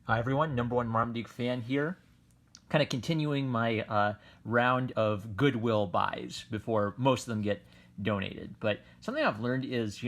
Hi everyone, number one Marmaduke fan here. Kind of continuing my round of Goodwill buys before most of them get donated. But something I've learned is,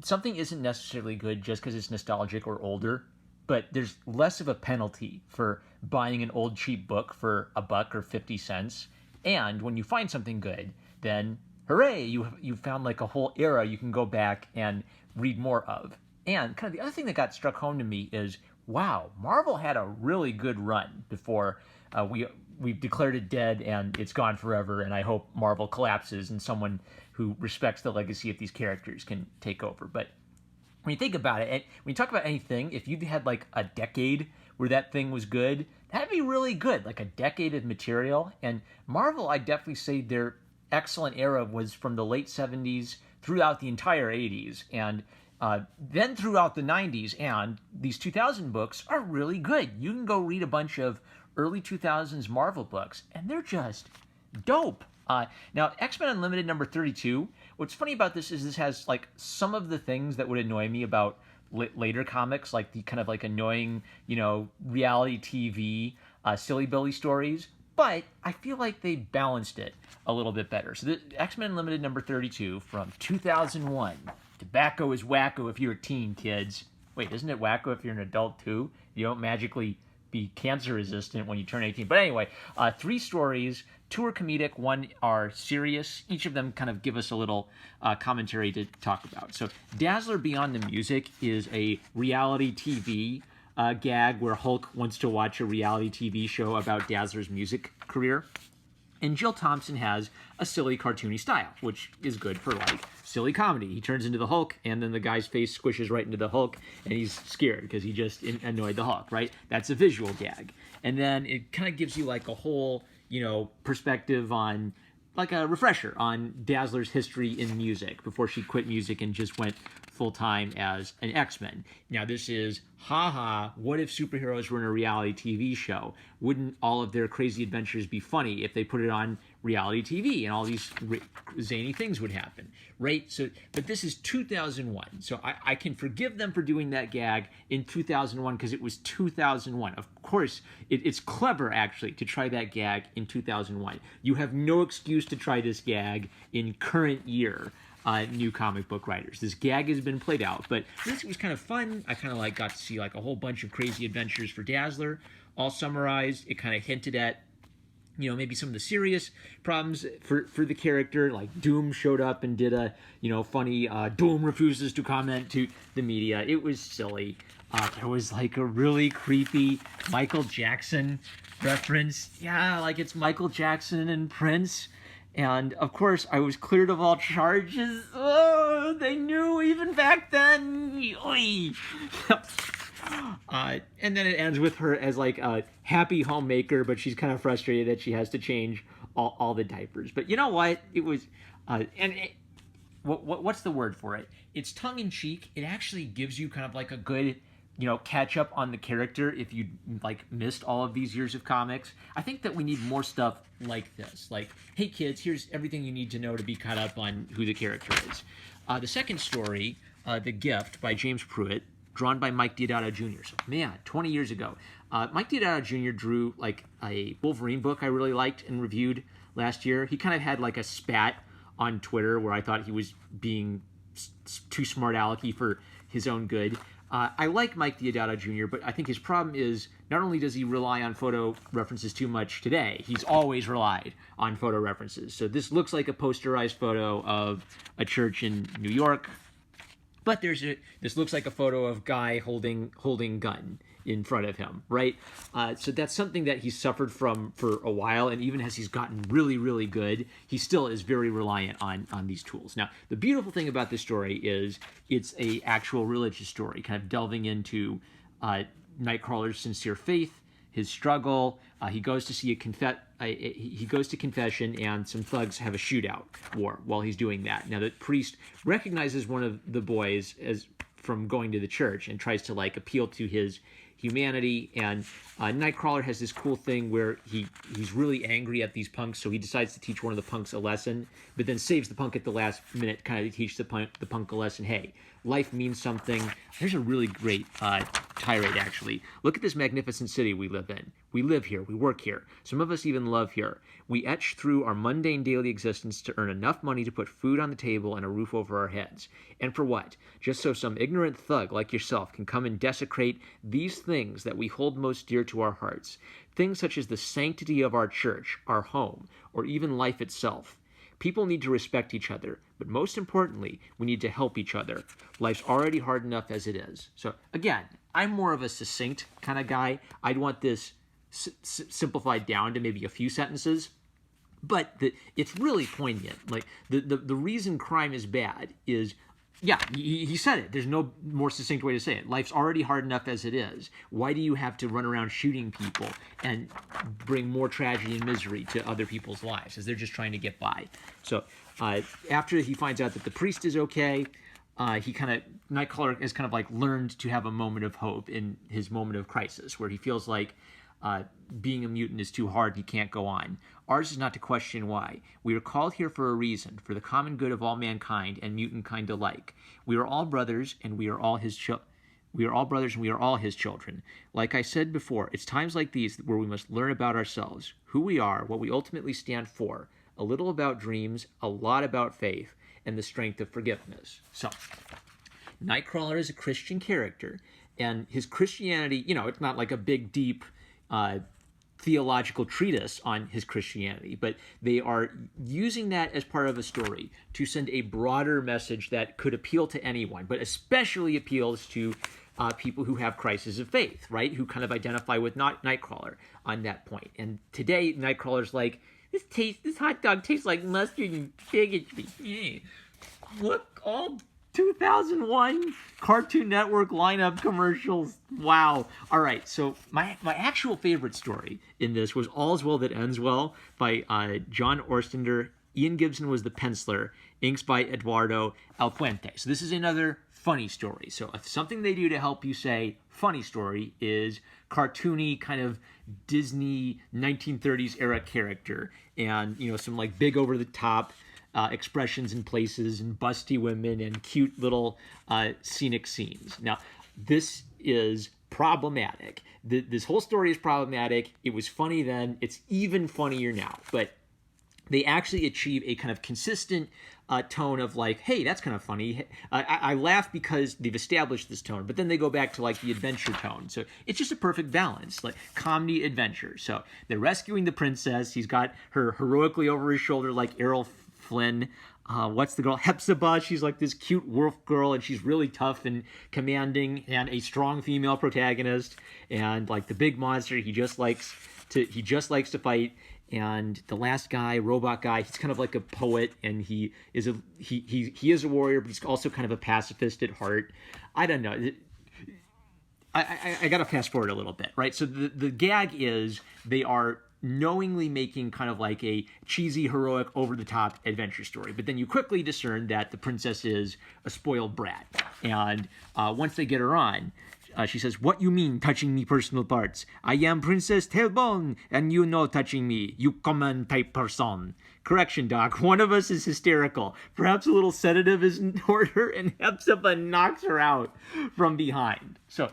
something isn't necessarily good just because it's nostalgic or older, but there's less of a penalty for buying an old cheap book for a buck or 50 cents. And when you find something good, then hooray, you found like a whole era you can go back and read more of. And kind of the other thing that got struck home to me is, wow, Marvel had a really good run before we've declared it dead and it's gone forever. And I hope Marvel collapses and someone who respects the legacy of these characters can take over. But when you think about it, when you talk about anything, if you had like a decade where that thing was good, that'd be really good, like a decade of material. And Marvel, I definitely say their excellent era was from the late 70s throughout the entire 80s. And then throughout the 90s, and these 2000 books are really good. You can go read a bunch of early 2000s Marvel books, and they're just dope. Now, X-Men Unlimited number 32, what's funny about this is this has like some of the things that would annoy me about later comics, like the kind of like annoying, reality TV, silly Billy stories, but I feel like they balanced it a little bit better. So the X-Men Unlimited number 32 from 2001. Tobacco is wacko if you're a teen, kids. Wait, isn't it wacko if you're an adult too? You don't magically be cancer resistant when you turn 18. But anyway, 3 stories, 2 are comedic, 1 are serious. Each of them kind of give us a little commentary to talk about. So Dazzler Beyond the Music is a reality TV gag where Hulk wants to watch a reality TV show about Dazzler's music career. And Jill Thompson has a silly, cartoony style, which is good for, like, silly comedy. He turns into the Hulk, and then the guy's face squishes right into the Hulk, and he's scared because he just annoyed the Hulk, right? That's a visual gag. And then it kind of gives you, like, a whole, perspective on, like a refresher on Dazzler's history in music before she quit music and just went full-time as an X-Men. Now, this is, what if superheroes were in a reality TV show? Wouldn't all of their crazy adventures be funny if they put it on reality TV and all these zany things would happen, right? So, but this is 2001, so I can forgive them for doing that gag in 2001 because it was 2001. Of course, it's clever, actually, to try that gag in 2001. You have no excuse to try this gag in current year. New comic book writers. This gag has been played out, but this was kind of fun. I kind of like got to see like a whole bunch of crazy adventures for Dazzler, all summarized. It kind of hinted at, maybe some of the serious problems for the character. Like Doom showed up and did a, funny Doom refuses to comment to the media. It was silly. There was like a really creepy Michael Jackson reference. Yeah, like it's Michael Jackson and Prince. And, of course, I was cleared of all charges. Oh, they knew even back then. And then it ends with her as, like, a happy homemaker, but she's kind of frustrated that she has to change all the diapers. But you know what? It was... what's the word for it? It's tongue-in-cheek. It actually gives you kind of, like, a good... catch up on the character if you like missed all of these years of comics. I think that we need more stuff like this. Like, hey kids, here's everything you need to know to be caught up on who the character is. The second story, The Gift by James Pruitt, drawn by Mike Deodato Jr. So, man, 20 years ago. Mike Deodato Jr. drew like a Wolverine book I really liked and reviewed last year. He kind of had like a spat on Twitter where I thought he was being too smart alecky for his own good. I like Mike Deodato Jr., but I think his problem is not only does he rely on photo references too much today, he's always relied on photo references. So this looks like a posterized photo of a church in New York, but this looks like a photo of guy holding gun in front of him, right? So that's something that he's suffered from for a while, and even as he's gotten really, really good, he still is very reliant on these tools. Now, the beautiful thing about this story is it's a actual religious story, kind of delving into Nightcrawler's sincere faith, his struggle. He goes to see he goes to confession, and some thugs have a shootout war while he's doing that. Now, the priest recognizes one of the boys as from going to the church and tries to like appeal to his humanity. And Nightcrawler has this cool thing where he's really angry at these punks, so he decides to teach one of the punks a lesson, but then saves the punk at the last minute, kind of to teach the punk a lesson. Hey, life means something. There's a really great tirade, actually. Look at this magnificent city we live in. We live here. We work here. Some of us even love here. We etch through our mundane daily existence to earn enough money to put food on the table and a roof over our heads. And for what? Just so some ignorant thug like yourself can come and desecrate these things that we hold most dear to our hearts. Things such as the sanctity of our church, our home, or even life itself. People need to respect each other, but most importantly, we need to help each other. Life's already hard enough as it is. So again, I'm more of a succinct kind of guy. I'd want this simplified down to maybe a few sentences, but it's really poignant. Like the reason crime is bad is, yeah, he said it. There's no more succinct way to say it. Life's already hard enough as it is. Why do you have to run around shooting people and bring more tragedy and misery to other people's lives as they're just trying to get by? So after he finds out that the priest is okay, Nightcrawler has kind of like learned to have a moment of hope in his moment of crisis, where he feels like being a mutant is too hard, he can't go on. Ours is not to question why. We are called here for a reason, for the common good of all mankind and mutant kind alike. We are all brothers, and we are all his children. Like I said before, it's times like these where we must learn about ourselves, who we are, what we ultimately stand for, a little about dreams, a lot about faith, and the strength of forgiveness. So, Nightcrawler is a Christian character, and his Christianity, it's not like a big, deep theological treatise on his Christianity, but they are using that as part of a story to send a broader message that could appeal to anyone, but especially appeals to people who have crises of faith, right? Who kind of identify with Nightcrawler on that point. And today, Nightcrawler's like, this hot dog tastes like mustard and bigotry. Look, all 2001 Cartoon Network lineup commercials. Wow. All right, so my actual favorite story in this was All's Well That Ends Well by John Ostrander. Ian Gibson was the penciler. Inks by Eduardo Alpuente. So this is another funny story. So if something they do to help you say funny story is cartoony kind of Disney 1930s era character and, some like big over the top expressions and places and busty women and cute little scenic scenes. Now, this is problematic. This whole story is problematic. It was funny then. It's even funnier now. But they actually achieve a kind of consistent tone of like, hey, that's kind of funny. I laugh because they've established this tone, but then they go back to like the adventure tone. So it's just a perfect balance, like comedy adventure. So they're rescuing the princess. He's got her heroically over his shoulder like Errol Flynn. What's the girl? Hepzibah. She's like this cute wolf girl, and she's really tough and commanding, and a strong female protagonist. And like the big monster, he just likes to fight. And the last guy, robot guy, he's kind of like a poet, and he is a warrior, but he's also kind of a pacifist at heart. I don't know. I got to fast forward a little bit, right? So the gag is they are knowingly making kind of like a cheesy, heroic, over-the-top adventure story. But then you quickly discern that the princess is a spoiled brat. And once they get her on, she says, "What you mean touching me personal parts? I am Princess Tailbone, and you know touching me, you common type person." Correction, Doc. One of us is hysterical. Perhaps a little sedative is in order, and Hepzibah knocks her out from behind. So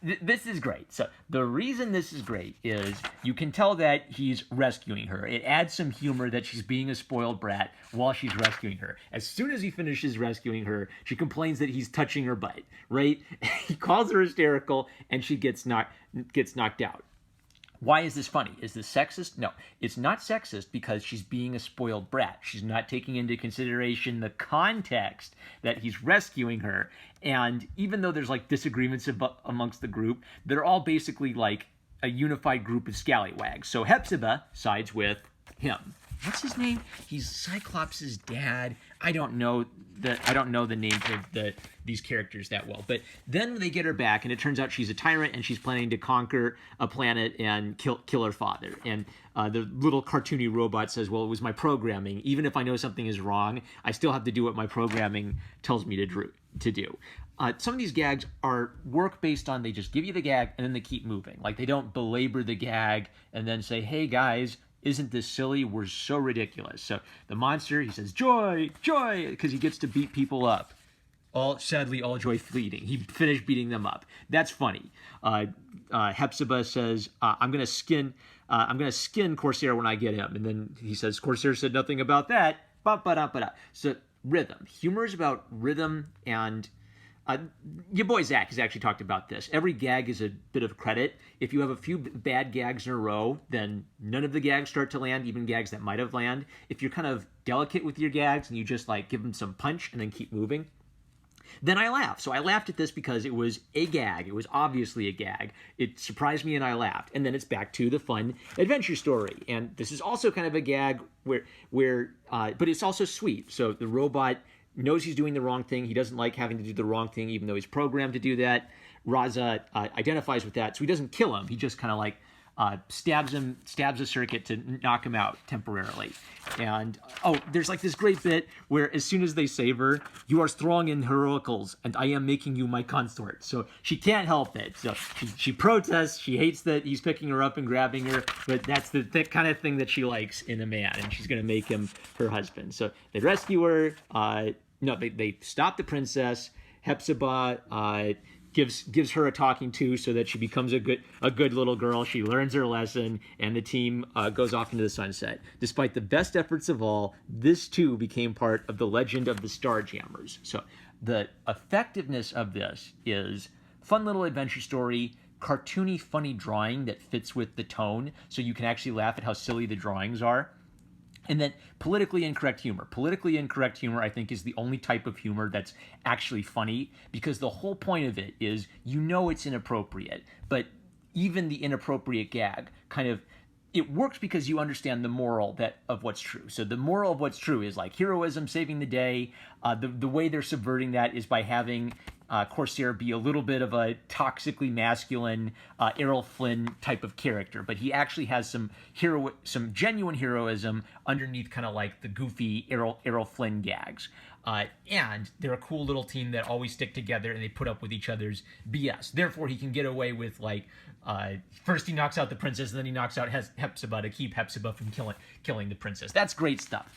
this is great. So the reason this is great is you can tell that he's rescuing her. It adds some humor that she's being a spoiled brat while she's rescuing her. As soon as he finishes rescuing her, she complains that he's touching her butt, right? He calls her hysterical, and she gets knocked out. Why is this funny? Is this sexist? No, it's not sexist because she's being a spoiled brat. She's not taking into consideration the context that he's rescuing her. And even though there's like disagreements amongst the group, they're all basically like a unified group of scallywags. So Hepzibah sides with him. What's his name? He's Cyclops' dad. I don't know the names of these characters that well. But then they get her back, and it turns out she's a tyrant, and she's planning to conquer a planet and kill her father. And the little cartoony robot says, "Well, it was my programming. Even if I know something is wrong, I still have to do what my programming tells me to do." some of these gags work based on they just give you the gag and then they keep moving. Like they don't belabor the gag and then say, hey guys, isn't this silly? We're so ridiculous. So the monster, he says, joy, joy, because he gets to beat people up. Sadly, all joy fleeting. He finished beating them up. That's funny. Hepzibah says, I'm gonna skin Corsair when I get him. And then he says, Corsair said nothing about that. Ba-ba-da-ba-da. So rhythm. Humor is about rhythm, and your boy Zach has actually talked about this. Every gag is a bit of credit. If you have a few bad gags in a row, then none of the gags start to land, even gags that might have landed. If you're kind of delicate with your gags and you just like give them some punch and then keep moving, then I laugh. So I laughed at this because it was a gag. It was obviously a gag. It surprised me and I laughed. And then it's back to the fun adventure story. And this is also kind of a gag but it's also sweet. So the robot knows he's doing the wrong thing. He doesn't like having to do the wrong thing, even though he's programmed to do that. Raza identifies with that. So he doesn't kill him. He just kind of like stabs a circuit to knock him out temporarily. And there's like this great bit where as soon as they save her, you are strong in heroicals, and I am making you my consort. So she can't help it. So she protests. She hates that he's picking her up and grabbing her, but that's the kind of thing that she likes in a man, and she's gonna make him her husband. So they rescue her. They stop the princess. Hepzibah gives her a talking to so that she becomes a good little girl. She learns her lesson, and the team goes off into the sunset. Despite the best efforts of all, this too became part of the legend of the Starjammers. So the effectiveness of this is fun little adventure story, cartoony, funny drawing that fits with the tone, so you can actually laugh at how silly the drawings are. And then politically incorrect humor. Politically incorrect humor, I think, is the only type of humor that's actually funny, because the whole point of it is it's inappropriate, but even the inappropriate gag it works because you understand the moral of what's true. So the moral of what's true is like heroism, saving the day. The way they're subverting that is by having Corsair be a little bit of a toxically masculine Errol Flynn type of character, but he actually has some genuine heroism underneath, kind of like the goofy Errol Flynn gags. And they're a cool little team that always stick together and they put up with each other's BS. Therefore, he can get away with first he knocks out the princess and then he knocks out Hepzibah to keep Hepzibah from killing the princess. That's great stuff.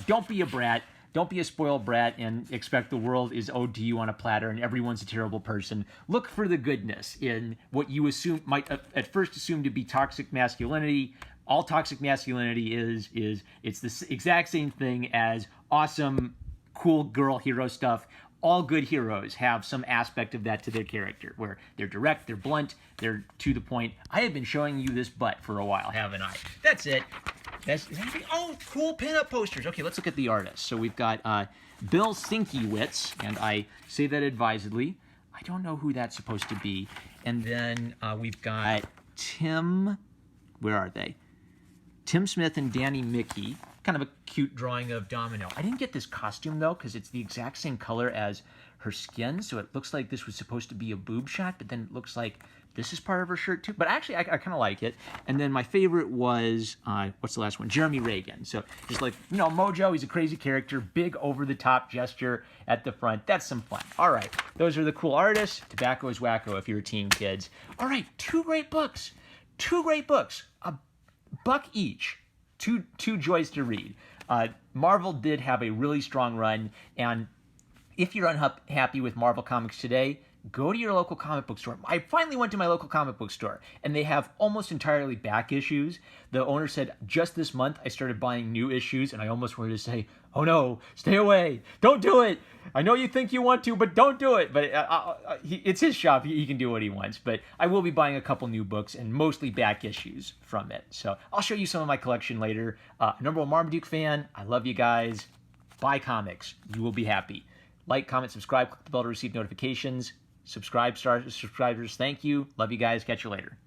Don't be a brat. Don't be a spoiled brat and expect the world is owed to you on a platter and everyone's a terrible person. Look for the goodness in what you might at first assume to be toxic masculinity. All toxic masculinity is it's the exact same thing as awesome, cool girl hero stuff. All good heroes have some aspect of that to their character, where they're direct, they're blunt, they're to the point. I have been showing you this butt for a while, haven't I? That's it. Cool pinup posters. Okay, let's look at the artists. So we've got Bill Sinkiewicz, and I say that advisedly. I don't know who that's supposed to be. And then we've got Tim, where are they? Tim Smith and Danny Mickey. Kind of a cute drawing of Domino. I didn't get this costume, though, because it's the exact same color as her skin, so it looks like this was supposed to be a boob shot, but then it looks like this is part of her shirt, too. But actually, I kind of like it. And then my favorite was, what's the last one? Jeremy Reagan. So just like, Mojo, he's a crazy character, big over-the-top gesture at the front. That's some fun. All right, those are the cool artists. Tobacco is wacko if you're a teen, kids. All right, two great books. $1 each. Two joys to read. Marvel did have a really strong run, and if you're unhappy with Marvel Comics today, go to your local comic book store. I finally went to my local comic book store, and they have almost entirely back issues. The owner said, just this month, I started buying new issues, and I almost wanted to say, oh no, stay away. Don't do it. I know you think you want to, but don't do it. But it's his shop. He can do what he wants. But I will be buying a couple new books and mostly back issues from it. So I'll show you some of my collection later. Number one Marmaduke fan, I love you guys. Buy comics. You will be happy. Like, comment, subscribe, click the bell to receive notifications. Subscribers, thank you. Love you guys. Catch you later.